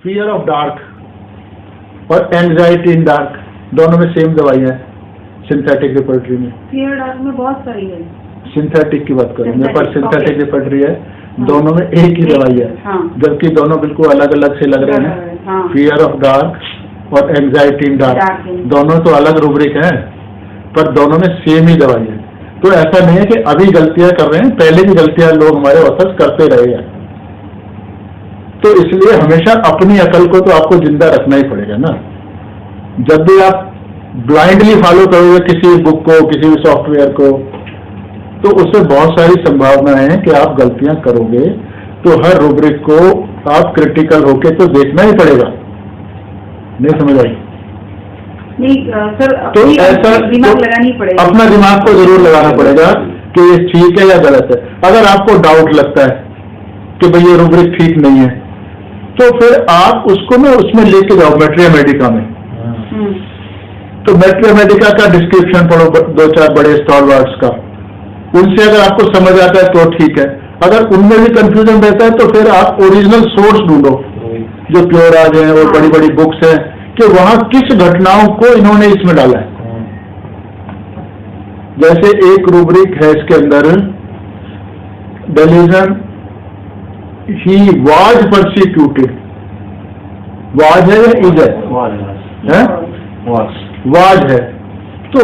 Fear of dark और anxiety इन dark, दोनों में सेम दवाई है सिंथेटिक रिपर्टरी में। फियर डार्क में बहुत सारी है। सिंथेटिक की बात करूँ, मेरे पास सिंथेटिक रिपर्टरी है। हाँ। दोनों में एक ही दवाई है। हाँ। जबकि दोनों बिल्कुल अलग अलग से लग रहे हैं। हाँ। फियर ऑफ डार्क और एंजाइटी इन डार्क, दोनों तो अलग रूब्रिक हैं, पर दोनों में सेम ही दवाई है। तो ऐसा नहीं है कि अभी गलतियां कर रहे हैं, पहले भी गलतियां लोग हमारे ऑथर्स करते रहे हैं। तो इसलिए हमेशा अपनी अकल को तो आपको जिंदा रखना ही पड़ेगा ना। जब भी आप ब्लाइंडली फॉलो करोगे किसी बुक को, किसी भी सॉफ्टवेयर को, तो उससे बहुत सारी संभावनाएं हैं कि आप गलतियां करोगे। तो हर रूब्रिक को आप क्रिटिकल होके तो देखना ही पड़ेगा। नहीं समझ आई? नहीं सर, तो ऐसा दिमाग लगानी पड़ेगा, अपना दिमाग को जरूर लगाना पड़ेगा कि ये ठीक है या गलत है। अगर आपको डाउट लगता है कि भाई ये रूब्रिक ठीक नहीं है, तो फिर आप उसको ना उसमें लेके जाओ मैट्रिया मेडिका में। तो मैट्रिया मेडिका का डिस्क्रिप्शन पढ़ो, 2-4 बड़े स्टॉलवर्ड्स का, उनसे अगर आपको समझ आता है तो ठीक है। अगर उनमें भी कंफ्यूजन रहता है तो फिर आप ओरिजिनल सोर्स ढूंढो, जो प्योराज है और बड़ी बड़ी बुक्स हैं, कि वहां किस घटनाओं को इन्होंने इसमें डाला है। जैसे एक रूब्रिक है इसके अंदर, delusion he was persecuted, was है या इज है? वाज है। तो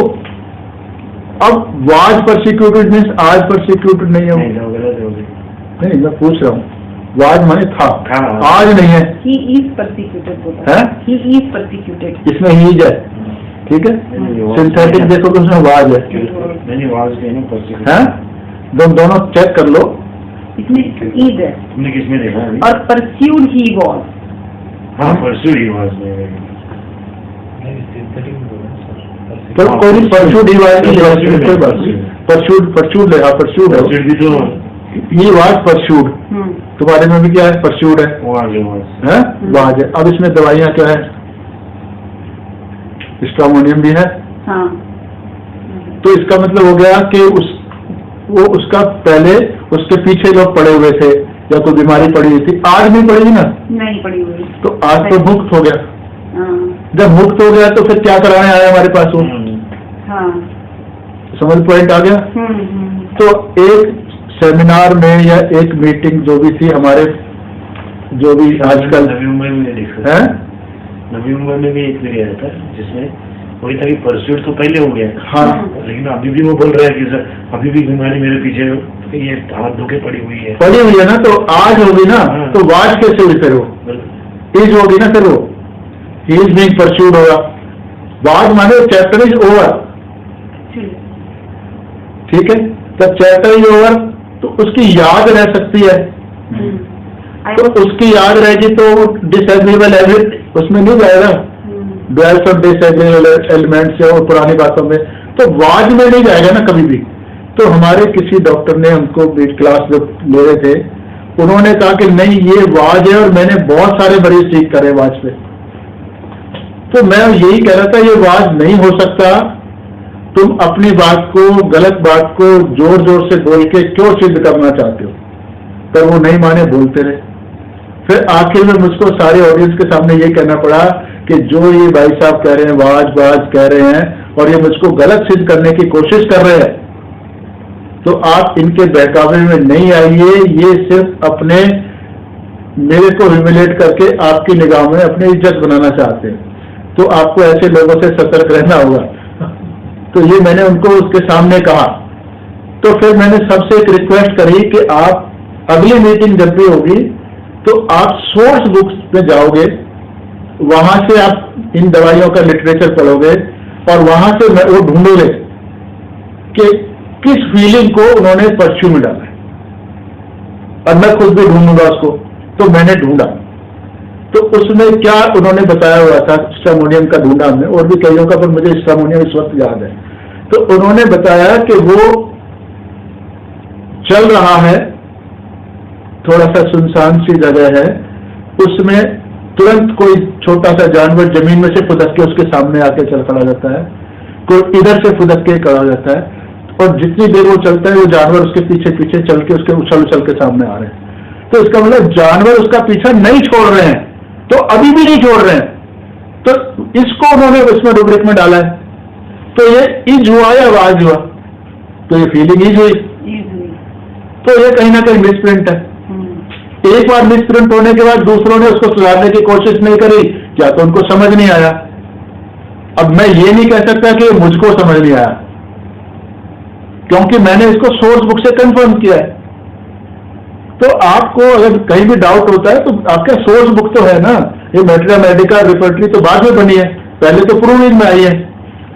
अब वाज परसिक्यूटेड मीन्स आज परसिक्यूटेड नहीं है। नहीं, मैं पूछ रहा हूँ, वाज माने था, आज नहीं है। He is persecuted होता है। He is persecuted, इसमें हीज है, ठीक है। सिंथेटिक देखो तो उसमें वाज है, दोनों चेक कर लो। इसमें is है। तुमने किसमें देखा अभी? और pursued he was। हाँ, pursued he was में। तो कोई नहीं, परस्यूड ही वाज की कोई बात नहीं। परस्यूड ले, हाँ परस्यूड है। ये वाज परस्यूड, तुम्हारे में भी क्या है? परस्यूड है, वाज है। अब इसमें दवाइयाँ क्या है? स्ट्रामोनियम भी है। हाँ। तो इसका मतलब हो गया कि वो उसका पहले उसके पीछे लोग पड़े हुए थे या कोई बीमारी पड़ी हुई थी, आज नहीं पड़ी ना? नहीं पड़ी हुई। तो आज तो मुक्त हो गया। हाँ। जब मुक्त हो गया तो फिर क्या कराने आया हमारे पास वो? हाँ। समझ पॉइंट आ गया? तो एक सेमिनार में या एक मीटिंग जो भी थी हमारे, जो भी आजकल नवी मुंबई में देखा है, नवी मुंबई में भी एक पीरियड था जिसमें वही था कि परस्यूट तो पहले हो गया। हाँ। लेकिन अभी भी वो बोल रहा है कि सर अभी भी बीमारी मेरे पीछे ये हाथ धोके पड़ी हुई है ना। तो आज होगी ना, तो वाज कैसे हुई फिर? वो इज होगी ना, फिर वो ही इज बीइंग परस्यूड होगा। वाज माने चैप्टर इज ओवर, ठीक है। जब चैप्टर इज ओवर तो उसकी याद रह सकती है, तो उसकी याद रहेगी तो डिसएग्रीबल एलिमेंट उसमें नहीं जाएगा, ड्वेल्स ऑफ डिसएग्रीबल एलिमेंट्स और पुरानी बातों में, तो वाज में नहीं जाएगा ना कभी भी। तो हमारे किसी डॉक्टर ने हमको क्लास जो ले रहे थे, उन्होंने कहा कि नहीं ये वाज है, और मैंने बहुत सारे मरीज ठीक करे वाज पे। तो मैं यही कह रहा था ये वाज नहीं हो सकता। तुम अपनी बात को, गलत बात को जोर जोर से बोल के क्यों सिद्ध करना चाहते हो? पर वो नहीं माने, बोलते रहे। फिर आखिर में मुझको सारे ऑडियंस के सामने ये कहना पड़ा कि जो ये भाई साहब कह रहे हैं वाज वाज कह रहे हैं और ये मुझको गलत सिद्ध करने की कोशिश कर रहे हैं, तो आप इनके बहकावे में नहीं आइए। ये सिर्फ अपने मेरे को ह्यूमिलेट करके आपकी निगाह में अपनी इज्जत बनाना चाहते हैं। तो आपको ऐसे लोगों से सतर्क रहना होगा। तो ये मैंने उनको उसके सामने कहा। तो फिर मैंने सबसे एक रिक्वेस्ट करी कि आप अगली मीटिंग जब भी होगी तो आप सोर्स बुक्स में जाओगे, वहां से आप इन दवाइयों का लिटरेचर पढ़ोगे और वहां से वो ढूंढोगे कि किस फीलिंग को उन्होंने परस्यू में डाला है, और मैं खुद भी ढूंढूंगा उसको। तो मैंने ढूंढा, तो उसमें क्या उन्होंने बताया हुआ था, स्ट्रामोनियम का ढूंढा हमने, और भी कईयों का, पर मुझे स्ट्रामोनियम इस वक्त याद है। तो उन्होंने बताया कि वो चल रहा है, थोड़ा सा सुनसान सी जगह है, उसमें तुरंत कोई छोटा सा जानवर जमीन में से फुदक के उसके सामने आके चल खड़ा जाता है, कोई इधर से फुदक के खड़ा जाता है, और जितनी देर वो चलता है वो जानवर उसके पीछे पीछे चल के उसके उछल उछल के सामने आ रहे हैं। तो इसका मतलब जानवर उसका पीछा नहीं छोड़ रहे हैं, तो अभी भी नहीं छोड़ रहे हैं, तो इसको उन्होंने उसमें रूब्रिक में डाला है। तो ये इज हुआ या वाज हुआ, तो ये फीलिंग इज हुई, तो ये कहीं ना कहीं मिसप्रिंट है। एक बार मिसप्रिंट होने के बाद दूसरों ने उसको सुधारने की कोशिश नहीं करी, क्या तो उनको समझ नहीं आया। अब मैं ये नहीं कह सकता कि मुझको समझ नहीं आया, क्योंकि मैंने इसको सोर्स बुक से कंफर्म किया है। तो आपको अगर कहीं भी डाउट होता है तो आपका सोर्स बुक तो है ना, ये मैथमेटिका रिपर्टरी तो बाद में बनी है, पहले तो प्रूविंग में आई है,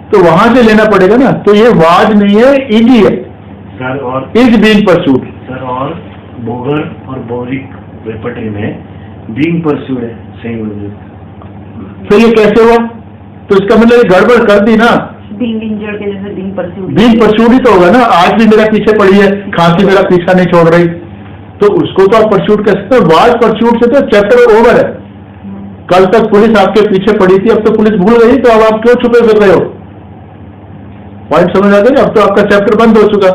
तो वहां से लेना पड़ेगा ना। तो ये वाज नहीं है, इज ही है सर, और इज बीइंग परस्यूड सर, और बोगर और बोरिक रिपर्टरी में बीइंग परस्यूड है, सही बोल। फिर ये कैसे हुआ? तो इसका मतलब ये गड़बड़ कर दी ना, बीइंग इंजर्ड के जैसे बीइंग परस्यूड ही तो होगा ना। आज भी मेरा पीछे पड़ी है, खांसी मेरा पीछा नहीं छोड़ रही, तो उसको तो आप परस्यूड कह सकते हो। वाज परस्यूड से तो चैप्टर ओवर है। कल तक पुलिस आपके पीछे पड़ी थी, अब तो पुलिस भूल गई, तो अब आप क्यों छुपे फिर रहे हो? पॉइंट समझ आ गया? अब तो आपका चैप्टर बंद हो चुका।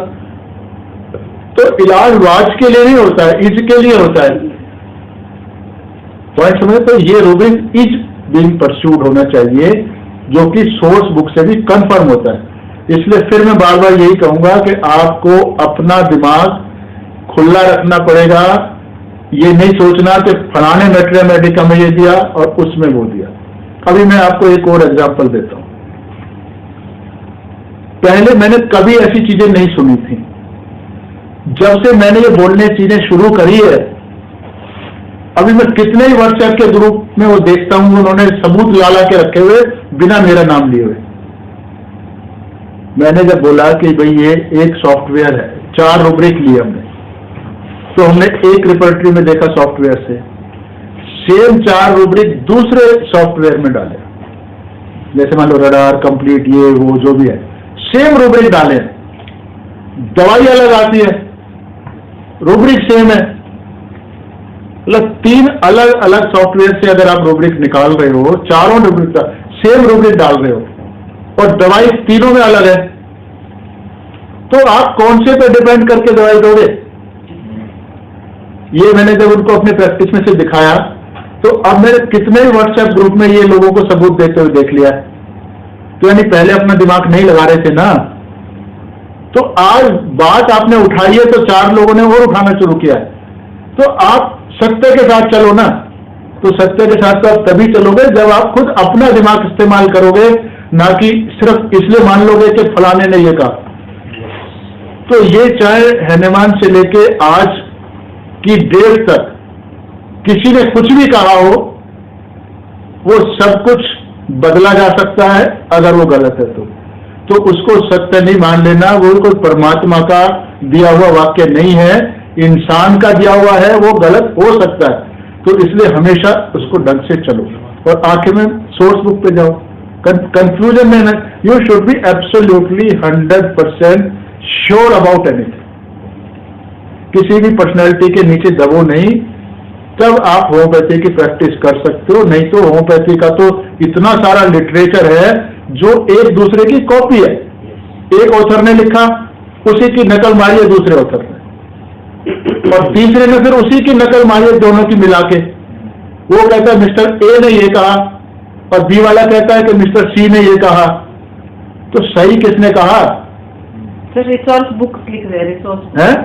तो इलाज वाज के लिए नहीं होता है, इज के लिए होता है। पॉइंट समझे? तो ये रूब्रिक इज बीइंग परस्यूड होना चाहिए, जो कि सोर्स बुक से भी कंफर्म होता है। इसलिए फिर मैं बार बार यही कहूंगा कि आपको अपना दिमाग खुला रखना पड़ेगा। ये नहीं सोचना कि फलाने मैथमेटिका में ये दिया और उसमें वो दिया। अभी मैं आपको एक और एग्जांपल देता हूं। पहले मैंने कभी ऐसी चीजें नहीं सुनी थी। जब से मैंने ये बोलने चीजें शुरू करी है, अभी मैं कितने ही व्हाट्सएप के ग्रुप में वो देखता हूं, उन्होंने सबूत ला के रखे हुए बिना मेरा नाम लिए हुए। मैंने जब बोला कि भाई ये एक सॉफ्टवेयर है, 4 रूब्रिक लिए हमने, तो हमने एक रिपर्टरी में देखा सॉफ्टवेयर से, सेम 4 रूब्रिक दूसरे सॉफ्टवेयर में डाले, जैसे मान लो रडार, कंप्लीट, ये वो जो भी है, सेम रूब्रिक डाले, दवाई अलग आती है, रूब्रिक सेम है। मतलब 3 अलग अलग सॉफ्टवेयर से अगर आप रूब्रिक निकाल रहे हो, चारों रूब्रिक का सेम रूब्रिक डाल रहे हो और दवाई तीनों में अलग है, तो आप कौन से पे डिपेंड करके दवाई दोगे? ये मैंने जब उनको अपने प्रैक्टिस में से दिखाया, तो अब मेरे कितने व्हाट्सएप ग्रुप में ये लोगों को सबूत देते हुए देख लिया। तो यानी पहले अपना दिमाग नहीं लगा रहे थे ना। तो आज बात आपने उठाई है तो 4 लोगों ने और उठाना शुरू किया है। तो आप सत्य के साथ चलो ना। तो सत्य के साथ तो आप तभी चलोगे जब आप खुद अपना दिमाग इस्तेमाल करोगे, ना कि सिर्फ इसलिए मान लोगे कि फलाने ने ये कहा। तो ये चाहे हैनेमान से लेके आज की डेट तक किसी ने कुछ भी कहा हो, वो सब कुछ बदला जा सकता है अगर वो गलत है तो उसको सत्य नहीं मान लेना। वो कोई परमात्मा का दिया हुआ वाक्य नहीं है, इंसान का दिया हुआ है, वो गलत हो सकता है। तो इसलिए हमेशा उसको ढंग से चलो और आखिर में सोर्स बुक पे जाओ। कंफ्यूजन में you should be absolutely 100% sure about anything. किसी भी पर्सनैलिटी के नीचे दबो नहीं, तब आप होम्योपैथी की प्रैक्टिस कर सकते हो। नहीं तो होम्योपैथी का तो इतना सारा लिटरेचर है जो एक दूसरे की कॉपी है। एक ऑथर ने लिखा, उसी की नकल मारी है दूसरे ऑथर ने, और तीसरे ने फिर उसी की नकल मारी है दोनों की मिला के। वो कहता है मिस्टर ए ने ये कहा और बी वाला कहता है कि मिस्टर सी ने ये कहा। तो सही किसने कहा? सर रिसोर्स बुक लिख रहे हैं,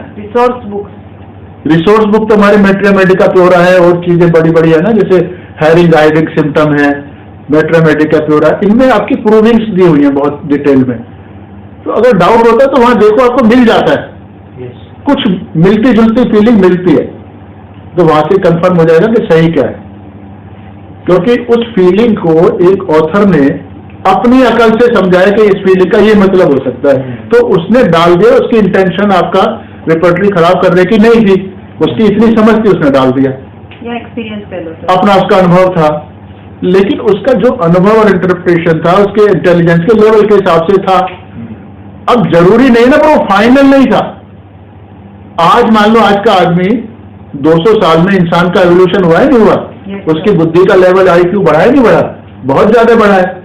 रिसोर्स बुक तो हमारे मैथमेटिका प्योरा है और चीजें बड़ी बड़ी है ना, जैसे हैरिंग आइडिक सिम्टम है, मैथमेटिका प्योरा, इनमें आपकी प्रूविंग्स दी हुई है बहुत डिटेल में। तो अगर डाउट होता है तो वहां देखो, आपको मिल जाता है। कुछ मिलती जुलती फीलिंग मिलती है, तो वहां से कंफर्म हो जाएगा कि सही क्या है। क्योंकि उस फीलिंग को एक ऑथर ने अपनी अकल से समझाया कि इस फीलिंग का ये मतलब हो सकता है, तो उसने डाल दिया। उसकी इंटेंशन आपका रिपर्टरी खराब करने की नहीं थी, उसकी इतनी समझ थी, उसने डाल दिया। या एक्सपीरियंस कह लो, अपना उसका अनुभव था। लेकिन उसका जो अनुभव और इंटरप्रिटेशन था उसके इंटेलिजेंस के लेवल के हिसाब से था। अब जरूरी नहीं ना, वो फाइनल नहीं था। आज मान लो आज का आदमी 200 साल में इंसान का एवोल्यूशन हुआ है नहीं हुआ? उसकी बुद्धि का लेवल IQ बढ़ा है नहीं बढ़ा? बहुत ज्यादा बढ़ा है।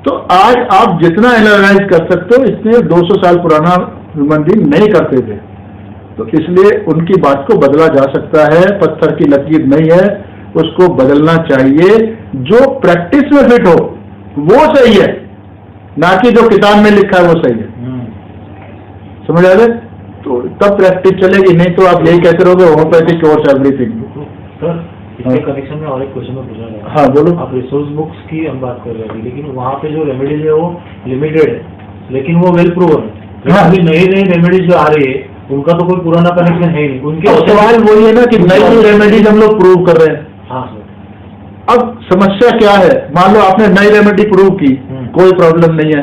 तो आज आप जितना एनालाइज कर सकते हो, इसलिए 200 साल पुराना ह्यूमन बीइंग नहीं करते थे। तो इसलिए उनकी बात को बदला जा सकता है, पत्थर की लकीर नहीं है। उसको बदलना चाहिए, जो प्रैक्टिस में फिट हो वो सही है, ना कि जो किताब में लिखा है वो सही है। समझ आ गए? तो तब प्रैक्टिस चलेगी, नहीं तो आप यही कहते रहोगे होम्योपैथी क्योर्स एवरीथिंग। सर इसके कनेक्शन में और एक क्वेश्चन में पूछना चाहता हूं। हाँ बोलो। आप रिसोर्स बुक्स की हम बात कर रहे थे, लेकिन वहाँ पे जो रेमेडीज है वो लिमिटेड है, लेकिन वो वेल प्रूवन है। हाँ। अभी नई नई रेमेडीज जो आ रही है उनका तो कोई पुराना कनेक्शन है ही नहीं। उनके अब सवाल वही है ना कि नई रेमेडीज हम लोग प्रूव कर रहे हैं। हाँ सर। अब समस्या क्या है, मान लो आपने नई रेमेडी प्रूव की, कोई प्रॉब्लम नहीं है,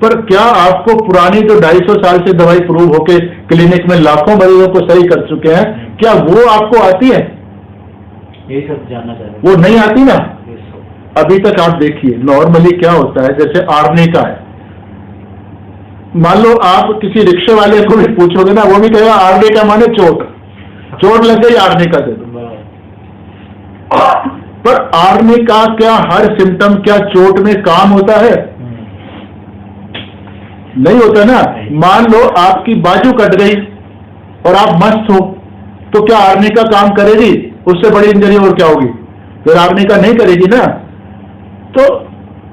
पर क्या आपको पुरानी जो 250 साल से दवाई प्रूव होके क्लिनिक में लाखों मरीजों को सही कर चुके हैं, क्या वो आपको आती है? यही सब जानना चाह रहे हैं। वो नहीं आती ना। Yes, sir। अभी तक आप देखिए नॉर्मली क्या होता है, जैसे आर्निका है, मान लो आप किसी रिक्शे वाले को भी पूछोगे ना, वो भी कहेगा आर्निका माने चोट लग गई आर्निका दे दो। पर आर्निका क्या हर सिम्टम क्या चोट में काम होता है? नहीं होता ना। मान लो आपकी बाजू कट गई और आप मस्त हो, तो क्या आर्निका काम करेगी? उससे बड़ी इंजरी और क्या होगी? फिर आर्निका नहीं करेगी ना। तो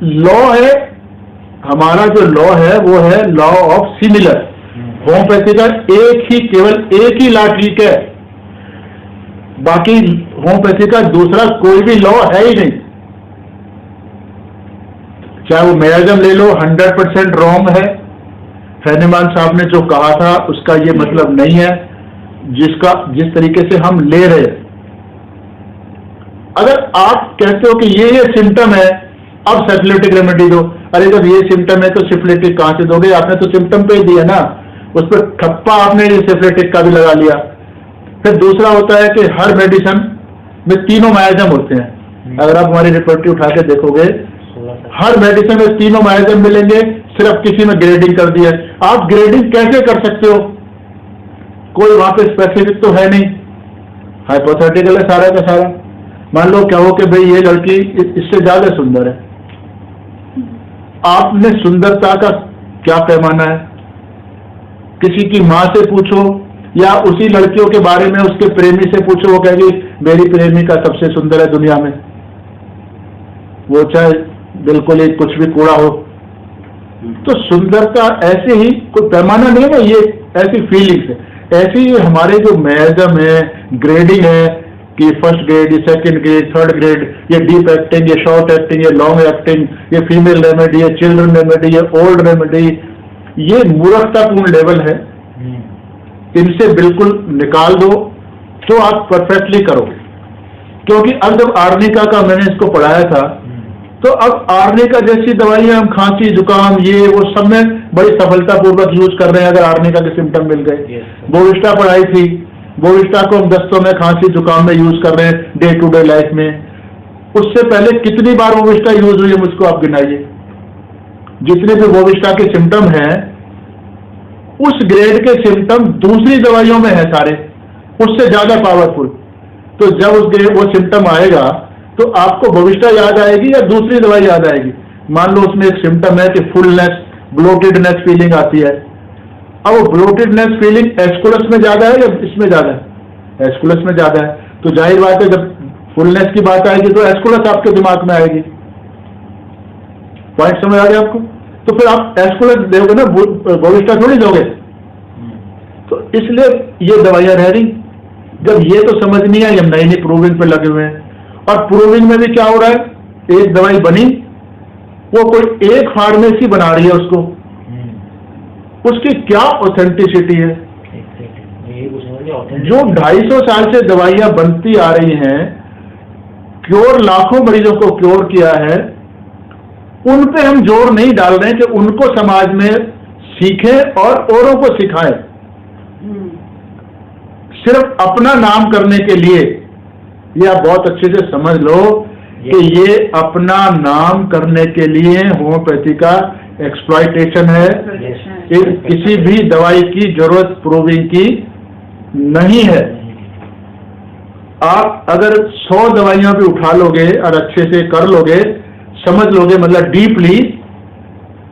लॉ है हमारा, जो लॉ है वो है लॉ ऑफ सिमिलर। होम्योपैथी का केवल एक ही लॉ ठीक है, बाकी होम्योपैथी का दूसरा कोई भी लॉ है ही नहीं। चाहे वो मेयाजम ले लो, 100% रॉन्ग है। फैनीमान साहब ने जो कहा था उसका ये मतलब नहीं है, जिस तरीके से हम ले रहे हैं। अगर आप कहते हो कि ये सिम्टम है, अब सिफिलिटिक रेमेडी दो। अरे जब ये सिम्टम है तो सिफिलिटिक कहां से दोगे? आपने तो सिम्टम पे ही दिया ना, उस पर ठप्पा आपने ये सिफिलिटिक का भी लगा लिया। फिर दूसरा होता है कि हर मेडिसिन में तीनों मायाजम होते हैं। अगर आप हमारी रिपोर्ट उठा के देखोगे, हर मेडिसिन में तीनों मायाजम मिलेंगे, सिर्फ किसी में ग्रेडिंग कर दी है। आप ग्रेडिंग कैसे कर सकते हो? कोई वहां पे स्पेसिफिक तो है नहीं, हाइपोथेटिकल है सारा का सारा। मान लो क्या हो कि भाई ये लड़की इससे ज्यादा सुंदर है, आपने सुंदरता का क्या पैमाना है? किसी की माँ से पूछो या उसी लड़कियों के बारे में उसके प्रेमी से पूछो, वो कहेगी मेरी प्रेमिका सबसे सुंदर है दुनिया में, वो चाहे बिल्कुल ही कुछ भी कूड़ा हो। तो सुंदरता ऐसे ही कोई पैमाना नहीं है ना, ये ऐसी फीलिंग्स है। ऐसे ही हमारे जो मेजम है, ग्रेडिंग है कि फर्स्ट ग्रेड, ये सेकंड ग्रेड, थर्ड ग्रेड, ये डीप एक्टिंग, ये शॉर्ट एक्टिंग, ये लॉन्ग एक्टिंग, ये फीमेल रेमेडी, ये चिल्ड्रन रेमेडी, ये ओल्ड रेमेडी, ये मूर्खतापूर्ण लेवल है। इनसे बिल्कुल निकाल दो तो आप परफेक्टली करोगे। क्योंकि अब जब आर्निका का मैंने इसको पढ़ाया था, तो अब आर्निका जैसी दवाइयां हम खांसी जुकाम ये वो सब में बड़ी सफलतापूर्वक यूज कर रहे हैं, अगर आर्निका के सिम्टम मिल गए। बोविस्टा पढ़ाई थी, बोविस्टा को हम दस्तों में, खांसी जुकाम में यूज कर रहे हैं डे टू डे लाइफ में। उससे पहले कितनी बार बोविस्टा यूज हुई है मुझको आप गिनाइए। जितने भी बोविस्टा के सिम्टम हैं, उस ग्रेड के सिम्टम दूसरी दवाइयों में है सारे, उससे ज्यादा पावरफुल। तो जब उस ग्रेड वो सिम्टम आएगा तो आपको बोविस्टा याद आएगी या दूसरी दवाई याद आएगी? मान लो उसमें एक सिम्टम है कि फुलनेस, ब्लोटेडनेस फीलिंग आती है। अब वो ब्लोटेडनेस फीलिंग एस्कुलस में ज्यादा है या इसमें ज्यादा है? एस्कुलस में ज्यादा है। तो जाहिर बात है जब फुलनेस की बात आएगी तो एस्कुलस आपके दिमाग में आएगी। पॉइंट समझ आ गया आपको? तो फिर आप एस्कुलस दोगे ना, बोविस्टा थोड़ी दोगे। तो इसलिए ये दवाइयां रह रही। जब ये तो समझ नहीं आई, हम नई नई प्रूविंग पे लगे हुए हैं। और प्रूविंग में भी क्या हो रहा है, एक दवाई बनी, वो कोई एक फार्मेसी बना रही है उसको, उसकी क्या ऑथेंटिसिटी है? जो 250 साल से दवाइयां बनती आ रही हैं, क्योर लाखों मरीजों को क्योर किया है, उन पे हम जोर नहीं डाल रहे हैं कि उनको समाज में सीखें और औरों को सिखाएं। सिर्फ अपना नाम करने के लिए, ये आप बहुत अच्छे से समझ लो कि ये अपना नाम करने के लिए होम्योपैथी का एक्सप्लॉइटेशन है। किसी भी दवाई की जरूरत प्रूविंग की नहीं है। आप अगर 100 दवाइयां भी उठा लोगे और अच्छे से कर लोगे, समझ लोगे, मतलब डीपली,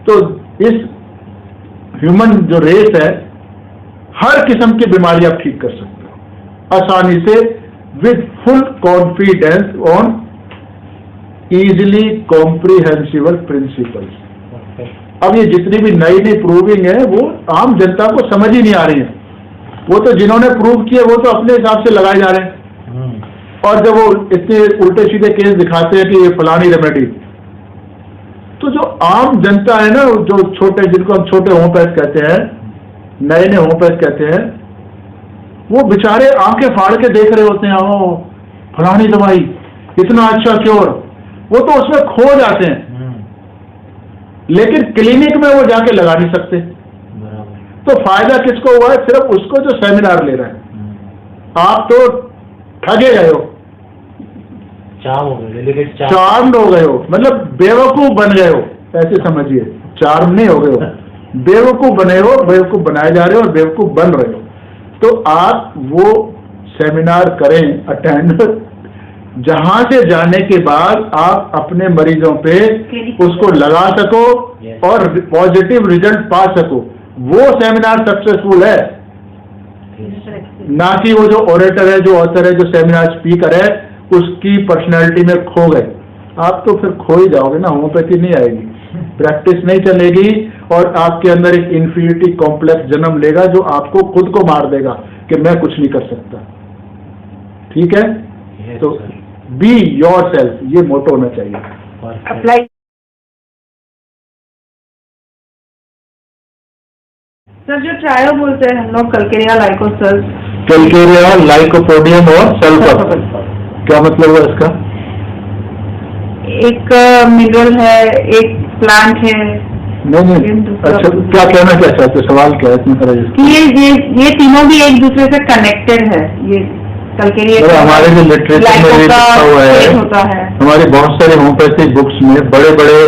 तो इस ह्यूमन जो रेस है, हर किस्म की बीमारी आप ठीक कर सकते हो आसानी से, with full confidence on easily comprehensible principles. अब ये जितनी भी नई नई प्रूविंग है वो आम जनता को समझ ही नहीं आ रही है. वो तो जिन्होंने प्रूव किए वो तो अपने हिसाब से लगाए जा रहे हैं. और जब वो इतने उल्टे सीधे केस दिखाते हैं कि ये फलानी रेमेडी, तो जो आम जनता है ना, जो छोटे, जिनको हम छोटे होम्योपैथ कहते हैं, नए नए होम्योपैथ कहते हैं, वो बेचारे आंखें फाड़ के देख रहे होते हैं, ओ फलानी दवाई इतना अच्छा क्योर, वो तो उसमें खो जाते हैं. लेकिन क्लिनिक में वो जाके लगा नहीं सकते. तो फायदा किसको हुआ है? सिर्फ उसको जो सेमिनार ले रहा है. आप तो ठगे गए हो, चार्म हो गए हो, मतलब बेवकूफ बन गए हो, ऐसे समझिए. चार्म नहीं हो गए हो, बेवकूफ बने हो, बेवकूफ बनाए जा रहे हो और बेवकूफ बन रहे हो. तो आप वो सेमिनार करें, अटेंड, जहां से जाने के बाद आप अपने मरीजों पे उसको लगा सको और पॉजिटिव रिजल्ट पा सको. वो सेमिनार सक्सेसफुल है, ना कि वो जो ऑरेटर है, जो ऑथर है, जो सेमिनार स्पीकर है, उसकी पर्सनैलिटी में खो गए. आप तो फिर खो ही जाओगे ना, होम्योपैथी नहीं आएगी, प्रैक्टिस नहीं चलेगी और आपके अंदर एक इन्फीरिटी कॉम्प्लेक्स जन्म लेगा जो आपको खुद को मार देगा कि मैं कुछ नहीं कर सकता. ठीक है? तो बी योर सेल्फ, ये मोटो होना चाहिए. अप्लाई. सर जो ट्रायो बोलते हैं हम लोग, कैलकेरिया लाइकोसेल्स, कैलकेरिया, लाइकोपोडियम और सल्फर, क्या मतलब है इसका? एक मिनरल है, एक प्लांट है. नहीं, अच्छा, क्या कहना क्या चाहते, सवाल क्या है इतनी तरह? ये तीनों भी एक दूसरे से कनेक्टेड है. ये कैलकेरिया हमारे जो लिटरेचर में लिखा हुआ है, होता है, हमारी बहुत सारी होम्योपैथिक बुक्स में बड़े बड़े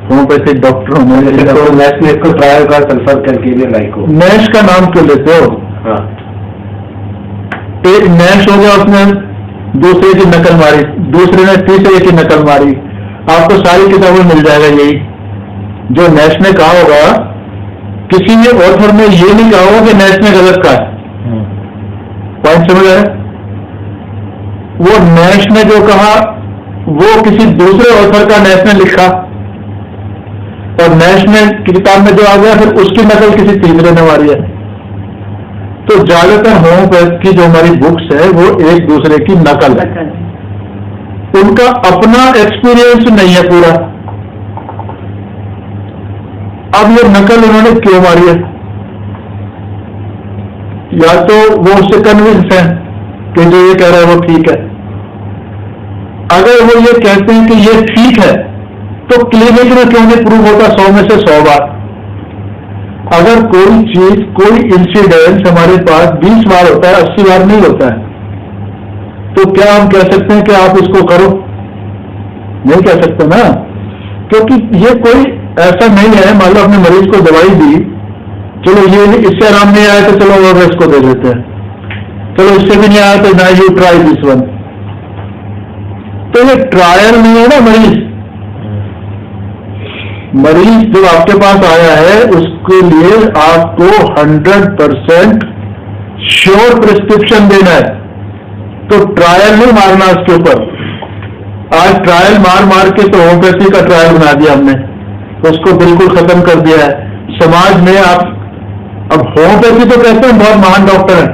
होम्योपैथिक डॉक्टरों ने नेश को ट्रायल का सल्फर कैलकेरिया लाइको. नैश का नाम क्यों लेते हो? हाँ. एक नैश हो गया, उसने दूसरे की नकल मारी, दूसरे ने तीसरे की नकल मारी. आपको सारी किताबों में मिल जाएगा यही. जो नैश ने कहा होगा, किसी ने ऑथर ने ये नहीं कहा होगा कि नैश ने गलत कहा है. पॉइंट समझ आया? वो नैश ने जो कहा वो किसी दूसरे ऑथर का नैश ने लिखा, और नैश ने किताब में जो आ गया फिर उसकी नकल किसी तीसरे ने मारी है. तो ज्यादातर होम्योपैथ की जो हमारी बुक्स है वो एक दूसरे की नकल है, उनका अपना एक्सपीरियंस नहीं है पूरा. अब ये नकल उन्होंने क्यों मारी है? या तो वो उससे कन्विंस है कि जो ये कह रहा है वो ठीक है. अगर वो ये कहते हैं कि ये ठीक है तो क्लिनिक में क्यों नहीं प्रूव होता 100 में से 100 बार? अगर कोई चीज, कोई इंसिडेंट हमारे पास 20 बार होता है, 80 बार नहीं होता है, तो क्या हम कह सकते हैं कि आप इसको करो? नहीं कह सकते ना, क्योंकि ये कोई ऐसा नहीं है. मान लो अपने मरीज को दवाई दी, चलो ये इससे आराम नहीं आया तो चलो और इसको दे देते हैं, चलो इससे भी नहीं आया तो ना यू ट्राई दिस वन. तो ये ट्रायल नहीं है ना. मरीज जब आपके पास आया है उसके लिए आपको 100% श्योर प्रिस्क्रिप्शन देना है, तो ट्रायल नहीं मारना उसके ऊपर. आज ट्रायल मार मार के तो होम्योपैथी का ट्रायल बना दिया हमने, उसको बिल्कुल खत्म कर दिया है समाज में. आप अब होम्योपैथी तो कहते हैं बहुत महान डॉक्टर है.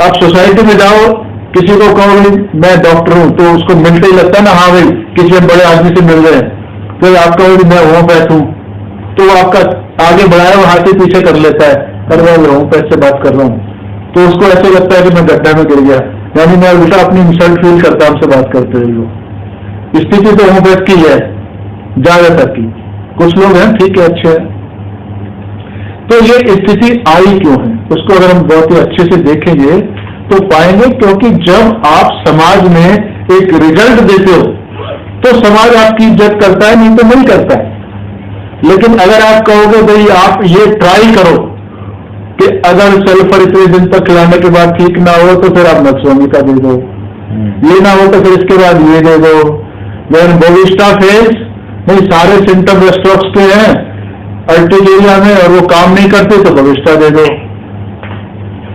आप सोसाइटी में जाओ, किसी को कहो मैं डॉक्टर हूं, तो उसको मिलते ही लगता है ना, हाँ भाई किसी बड़े आदमी से मिल रहे हैं. फिर आप कहो मैं होम्योपैथ हूं, तो वो आपका आगे बढ़ाया वो हाथी पीछे कर लेता है, अरे मैं होम्योपैथ से बात कर रहा हूं. तो उसको ऐसे लगता है कि मैं गड्ढा में गिर गया, यानी मैं उल्टा अपनी इंसल्ट फील करता हमसे बात करते हुए. स्थिति तो होम्योपैथ की है ज्यादातर की. कुछ लोग हैं ठीक है, अच्छे हैं. तो ये स्थिति आई क्यों है, उसको अगर हम बहुत ही अच्छे से देखेंगे तो पाएंगे, क्योंकि जब आप समाज में एक रिजल्ट देते हो तो समाज आपकी इज्जत करता है, नहीं तो नहीं करता है. लेकिन अगर आप कहोगे भाई आप ये ट्राई करो कि अगर सल्फर इतने दिन तक खिलाने के बाद ठीक ना हो तो फिर आप नक्सोमी का दे दो, ये ना हो तो फिर इसके बाद ये दे दो. वेन बोविस्टा फेज, नहीं सारे सिम्टम रेस्ट्रॉक्स के हैं अर्टिकेरिया में और वो काम नहीं करते तो बोविस्टा दे दो.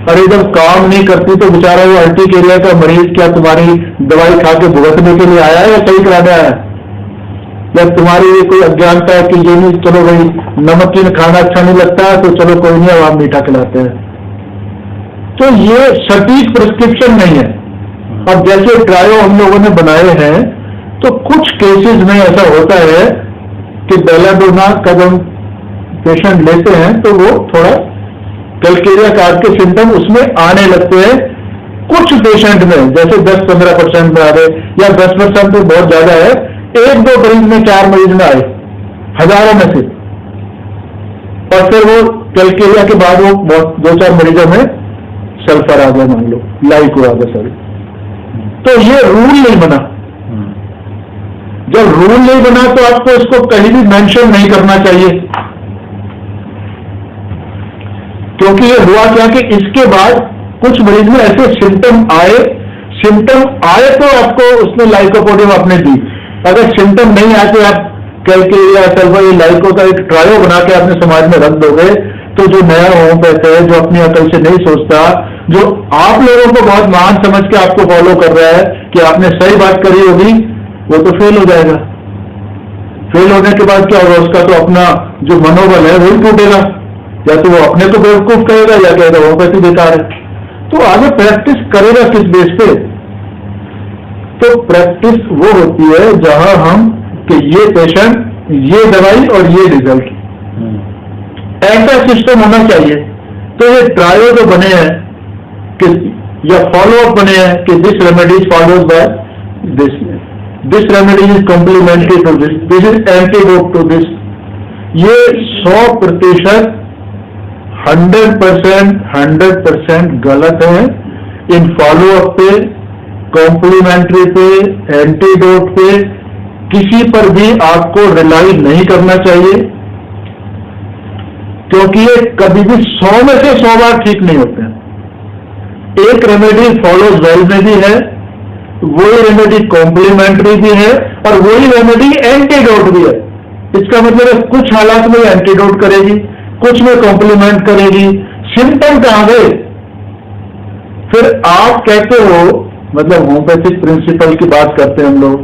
अरे जब काम नहीं करती तो बेचारा वो अर्टिकेरिया का मरीज क्या तुम्हारी दवाई खा के भुगतने के लिए आया है या सही कराने आया है? या तुम्हारी ये कोई अज्ञानता है कि ये नहीं, चलो भाई नमकीन खाना अच्छा नहीं लगता है तो चलो कोई नहीं, अब आप मीठा खिलाते हैं। तो ये सटीक प्रिस्क्रिप्शन नहीं है। अब जैसे ट्रायो हम लोगों ने बनाए हैं तो कुछ केसेस में ऐसा होता है कि बेलाडोना का जब पेशेंट लेते हैं तो वो थोड़ा कैलकेरिया कार्ड के सिम्टम उसमें आने लगते हैं कुछ पेशेंट में, जैसे 10-15% में आ रहे या 10% तो बहुत ज्यादा है, 1-2 मरीज में 4 मरीज में आए हजारों में से, और फिर वो कैलकेरिया के बाद वो 2-4 मरीजों में सल्फर आ गया, मान लो लाइको आ गया सॉरी। तो ये रूल नहीं बना। जब रूल नहीं बना तो आपको इसको कहीं भी मेंशन नहीं करना चाहिए, क्योंकि ये हुआ क्या कि इसके बाद कुछ मरीज में ऐसे सिम्टम आए तो आपको उसमें लाइकोपोडियम आपने दी। अगर सिम्टम नहीं आए तो आप कैलकेरिया सल्फर लाइको का एक ट्रायो बना के आपने समाज में रख दोगे तो जो नया होम्योपैथ है, जो अपनी अकल से नहीं सोचता, जो आप लोगों को बहुत महान समझ के आपको फॉलो कर रहा है कि आपने सही बात करी होगी, वो तो फेल हो जाएगा। फेल होने के बाद क्या होगा, उसका तो अपना जो मनोबल है वही टूटेगा, या तो वो अपने को बेवकूफ कहेगा या कहेगा होम्योपैथी बेकार है। तो आगे प्रैक्टिस करेगा किस बेस पे? तो प्रैक्टिस वो होती है जहां हम कि ये पेशेंट ये दवाई और ये रिजल्ट, ऐसा सिस्टम होना चाहिए। तो ये ट्रायल जो बने हैं कि या फॉलो अप बने हैं कि this remedy is followed by this remedy is complementary to this is antidote to this, ये 100% 100% गलत है। इन फॉलो अप पे, कॉम्प्लीमेंट्री पे, एंटीडोट पे किसी पर भी आपको रिलाई नहीं करना चाहिए, क्योंकि ये कभी भी 100 में से 100 बार ठीक नहीं होते हैं। एक रेमेडी फॉलो वेल में भी है, वही रेमेडी कॉम्प्लीमेंट्री भी है, और वही रेमेडी एंटीडोट भी है। इसका मतलब है कुछ हालात में एंटीडोट करेगी, कुछ में कॉम्प्लीमेंट करेगी। सिम्टम कहां गए? फिर आप कहते हो, मतलब होम्योपैथिक प्रिंसिपल की बात करते हैं हम लोग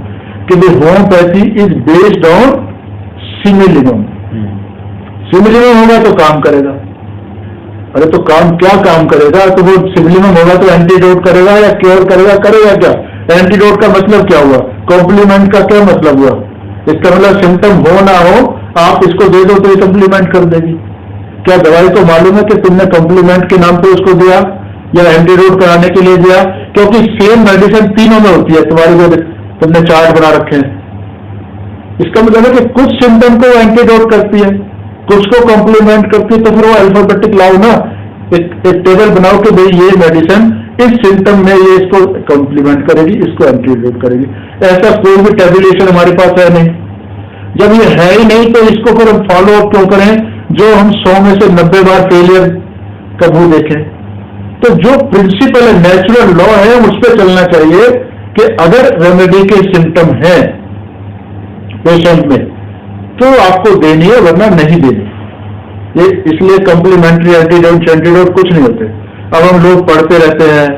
कि होम्योपैथी इज बेस्ड ऑन सिमिलिनम। सिमिलिनम होगा तो काम करेगा। अरे तो क्या काम करेगा? तो वो सिमिलिनम होगा तो एंटीडोट करेगा या क्योर करेगा? करेगा क्या? एंटीडोट का मतलब क्या हुआ? कॉम्प्लीमेंट का क्या मतलब हुआ? इसका मतलब सिम्टम हो ना हो, आप इसको दे दो तो ये कॉम्प्लीमेंट कर देगी। क्या दवाई को मालूम है कि तुमने कॉम्प्लीमेंट के नाम पे उसको दिया या एंटीडोट कराने के लिए दिया? क्योंकि सेम मेडिसिन तीनों में होती है, तुम्हारे जो तुमने चार्ट बना रखे हैं। इसका मतलब है कि कुछ सिम्टम को एंटीडोट करती है, कुछ को कॉम्प्लीमेंट करती है। तो फिर वो अल्फाबेटिक लाओ ना, एक टेबल बनाओ कि भाई ये मेडिसिन इस सिम्टम में ये इसको कॉम्प्लीमेंट करेगी, इसको एंटीडोट करेगी। ऐसा कोई भी टेबुलेशन हमारे पास है नहीं। जब ये है ही नहीं तो इसको फिर हम फॉलो अप क्यों करें, जो हम 100 में से 90 बार फेलियर का मुंह देखें? तो जो प्रिंसिपल है, नेचुरल लॉ है, उस पर चलना चाहिए कि अगर रेमेडी के सिम्टम है पेशेंट में तो आपको देनी है, वरना नहीं देनी। ये इसलिए कॉम्प्लीमेंट्री एंटीडोट कुछ नहीं होते। अब हम लोग पढ़ते रहते हैं,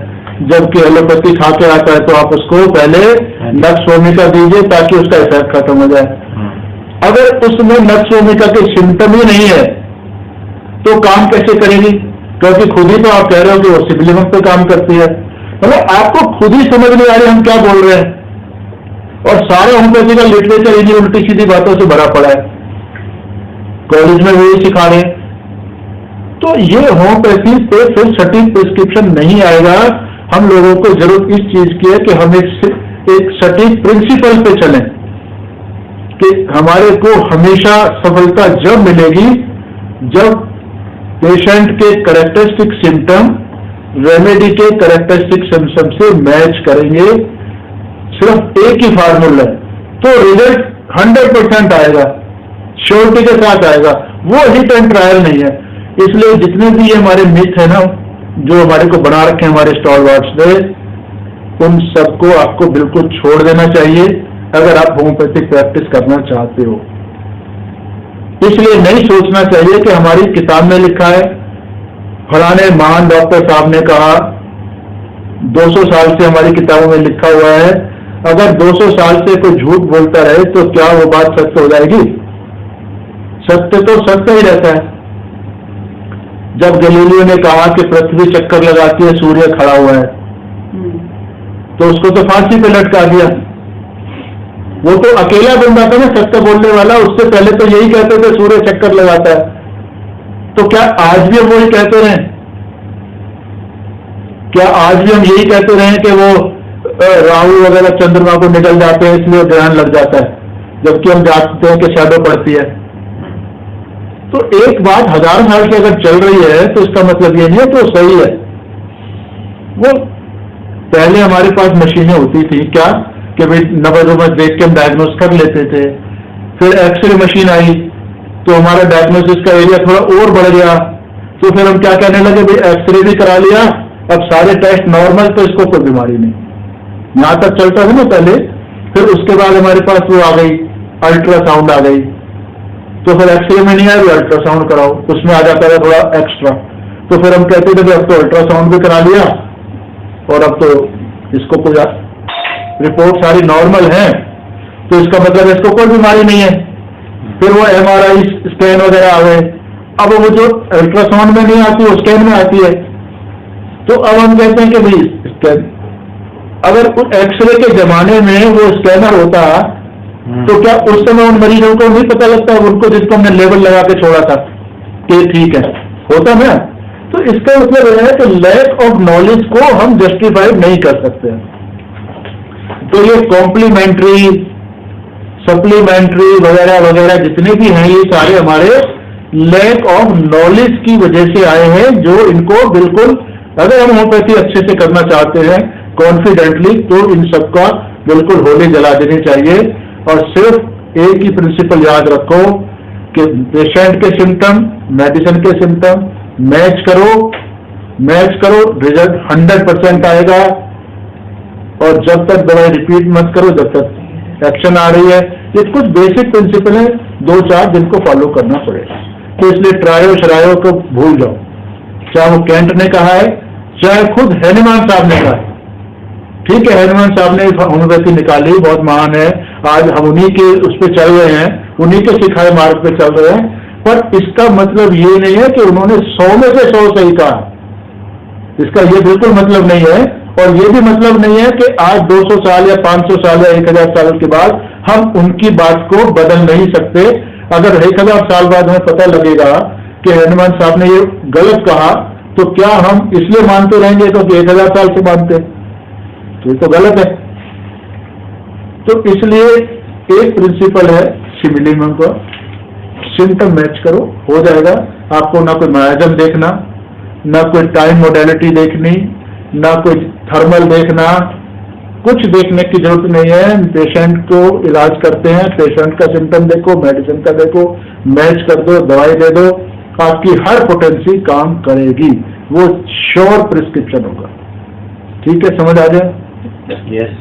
जबकि एलोपैथी खा के आता है तो आप उसको पहले नक्स भूमिका दीजिए ताकि उसका इफेक्ट खत्म हो जाए। अगर उसमें नक्स भूमिका के सिम्टम ही नहीं है तो काम कैसे करेगी? क्योंकि खुद ही तो आप कह रहे हो कि वो सिमिलिनम पे काम करती है। मतलब आपको खुद ही समझ नहीं आ रही हम क्या बोल रहे हैं, और सारे होम्योपैथी का लिटरेचर इन्हीं उल्टी सीधी बातों से भरा पड़ा है, कॉलेज में वही सिखा रहे हैं। तो ये होम्योपैथी पे फिर सटीक प्रिस्क्रिप्शन नहीं आएगा। हम लोगों को जरूरत इस चीज की है कि हम एक सटीक प्रिंसिपल पे चलें कि हमारे को हमेशा सफलता जब मिलेगी जब पेशेंट के कैरेक्टरिस्टिक सिम्टम रेमेडी के कैरेक्टरिस्टिक सिम्टम से मैच करेंगे। सिर्फ एक ही फार्मूला है तो रिजल्ट 100% आएगा, श्योरिटी के साथ आएगा। वो हिट एंड ट्रायल नहीं है। इसलिए जितने भी ये हमारे मिथ है ना, जो हमारे को बना रखे हैं हमारे स्टॉलवर्ड्स ने, उन सबको आपको बिल्कुल छोड़ देना चाहिए अगर आप होम्योपैथिक प्रैक्टिस करना चाहते हो। इसलिए नहीं सोचना चाहिए कि हमारी किताब में लिखा है फलाने महान डॉक्टर साहब ने कहा, 200 साल से हमारी किताबों में लिखा हुआ है, अगर 200 साल से कोई झूठ बोलता रहे तो क्या वो बात सत्य हो जाएगी? सत्य तो सत्य ही रहता है। जब गैलीलियो ने कहा कि पृथ्वी चक्कर लगाती है, सूर्य खड़ा हुआ है, तो उसको तो फांसी पे लटका दिया। वो तो अकेला बंदा था ना सत्य बोलने वाला, उससे पहले तो यही कहते थे सूर्य चक्कर लगाता है। तो क्या आज भी हम वही कहते रहे? क्या आज भी हम यही कहते रहे कि वो राहु वगैरह चंद्रमा को निकल जाते हैं इसलिए ग्रहण लग जाता है, जबकि हम जानते हैं कि शैडो पड़ती है? तो एक बात 1000 साल से अगर चल रही है तो इसका मतलब ये नहीं है कि वो सही है। वो पहले हमारे पास मशीनें होती थी क्या कि भाई नब्ज देख के हम डायग्नोस कर लेते थे। फिर एक्सरे मशीन आई तो हमारा डायग्नोसिस का एरिया थोड़ा और बढ़ गया। तो फिर हम क्या कहने लगे, भाई एक्सरे भी करा लिया, अब सारे टेस्ट नॉर्मल, तो इसको कोई बीमारी नहीं। यहां तक चलता है ना पहले। फिर उसके बाद हमारे पास वो आ गई, अल्ट्रासाउंड आ गई। तो फिर एक्सरे में नहीं आया, अल्ट्रासाउंड कराओ, उसमें आ जाता है थोड़ा एक्स्ट्रा। तो फिर हम कहते थे कि अब तो अल्ट्रासाउंड भी करा लिया और अब तो इसको कोई रिपोर्ट सारी नॉर्मल है, तो इसका मतलब इसको कोई बीमारी नहीं है। फिर वो MRI स्कैन वगैरह आ गए। अब वो जो अल्ट्रासाउंड में नहीं आती वो स्कैन में आती है। तो अब हम कहते हैं कि भाई स्कैन, अगर एक्सरे के जमाने में वो स्कैनर होता तो क्या उस समय उन मरीजों को नहीं पता लगता, उनको जिसको हमने लेबल लगा के छोड़ा था कि ठीक है, होता ना? तो इसका मतलब यह है कि लैक ऑफ नॉलेज को हम जस्टिफाई नहीं कर सकते। तो ये कॉम्प्लीमेंट्री, सप्लीमेंट्री वगैरह वगैरह जितने भी हैं, ये सारे हमारे लैक ऑफ नॉलेज की वजह से आए हैं, जो इनको बिल्कुल, अगर हम होम्योपैथी अच्छे से करना चाहते हैं कॉन्फिडेंटली, तो इन सबका बिल्कुल होली जला देनी चाहिए। और सिर्फ एक ही प्रिंसिपल याद रखो कि पेशेंट के सिम्टम, मेडिसिन के सिम्टम मैच करो, रिजल्ट 100% आएगा। और जब तक दवाई रिपीट मत करो जब तक एक्शन आ रही है। ये कुछ बेसिक प्रिंसिपल है, 2-4 दिन को फॉलो करना पड़ेगा। तो इसलिए ट्रायो शरायो को भूल जाओ, चाहे वो कैंट ने कहा है, चाहे खुद हैनुमान साहब ने कहा है। ठीक है, हैनुमान साहब ने होम्योपैथी निकाली, बहुत महान है, आज हम उन्हीं के उस पर चल रहे हैं, उन्हीं के सिखाए मार्ग पे चल रहे हैं। पर इसका मतलब ये नहीं है कि उन्होंने 100 में से 100 सही कहा, इसका ये बिल्कुल मतलब नहीं है। और ये भी मतलब नहीं है कि आज 200 साल या 500 साल या 1000 साल के बाद हम उनकी बात को बदल नहीं सकते। अगर 1000 साल बाद हमें पता लगेगा कि हनुमान साहब ने ये गलत कहा, तो क्या हम इसलिए मानते रहेंगे क्योंकि 1000 साल से मानते? तो ये तो गलत है। तो इसलिए एक प्रिंसिपल है सिमिलियम का, सिम्टम मैच करो, हो जाएगा। आपको ना कोई मायाजम देखना, ना कोई टाइम मोडेलिटी देखनी, ना कोई थर्मल देखना, कुछ देखने की जरूरत नहीं है। पेशेंट को इलाज करते हैं, पेशेंट का सिम्टम देखो, मेडिसिन का देखो, मैच कर दो, दवाई दे दो, आपकी हर पोटेंसी काम करेगी, वो श्योर प्रिस्क्रिप्शन होगा। ठीक है, समझ आ जाए? यस।